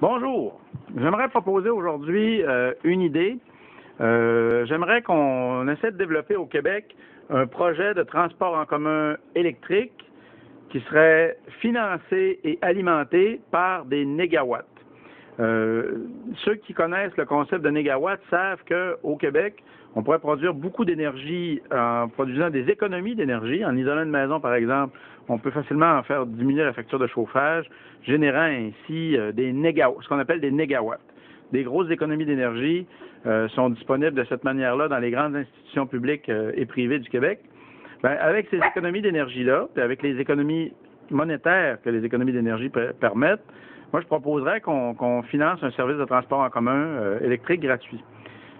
Bonjour. J'aimerais proposer aujourd'hui une idée. J'aimerais qu'on essaie de développer au Québec un projet de transport en commun électrique qui serait financé et alimenté par des négawatts. Ceux qui connaissent le concept de négawatt savent qu'au Québec, on pourrait produire beaucoup d'énergie en produisant des économies d'énergie. En isolant une maison, par exemple, on peut facilement en faire diminuer la facture de chauffage, générant ainsi ce qu'on appelle des négawatts. Des grosses économies d'énergie sont disponibles de cette manière-là dans les grandes institutions publiques et privées du Québec. Bien, avec ces économies d'énergie-là, puis avec les économies monétaires que les économies d'énergie permettent, moi, je proposerais qu'on finance un service de transport en commun électrique gratuit.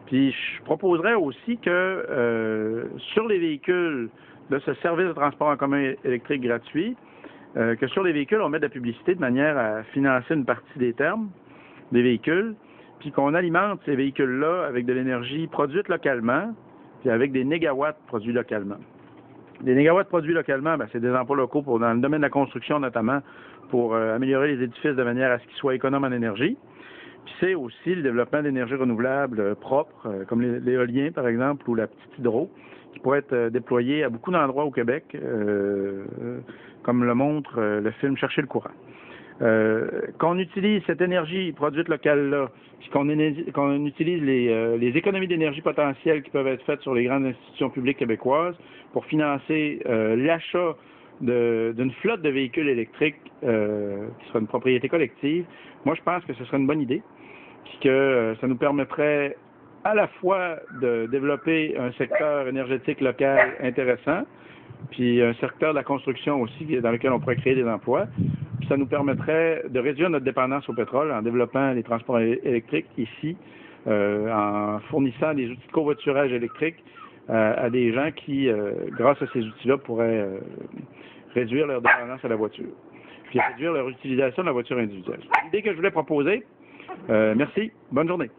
Puis, je proposerais aussi que sur les véhicules de ce service de transport en commun électrique gratuit, que sur les véhicules, on mette de la publicité de manière à financer une partie des termes des véhicules, puis qu'on alimente ces véhicules-là avec de l'énergie produite localement, puis avec des négawatts produits localement. Des négawatts produits localement, c'est des emplois locaux dans le domaine de la construction notamment, pour améliorer les édifices de manière à ce qu'ils soient économes en énergie. Puis c'est aussi le développement d'énergies renouvelables propres, comme l'éolien par exemple, ou la petite hydro, qui pourrait être déployée à beaucoup d'endroits au Québec, comme le montre le film Chercher le courant. Qu'on utilise cette énergie produite locale-là, puis qu'on utilise les économies d'énergie potentielles qui peuvent être faites sur les grandes institutions publiques québécoises pour financer l'achat d'une flotte de véhicules électriques qui sera une propriété collective. Moi, je pense que ce serait une bonne idée, puis que ça nous permettrait à la fois de développer un secteur énergétique local intéressant, puis un secteur de la construction aussi dans lequel on pourrait créer des emplois. Puis ça nous permettrait de réduire notre dépendance au pétrole en développant les transports électriques ici, en fournissant des outils de covoiturage électrique à des gens qui, grâce à ces outils-là, pourraient réduire leur dépendance à la voiture, puis réduire leur utilisation de la voiture individuelle. C'est l'idée que je voulais proposer. Merci. Bonne journée.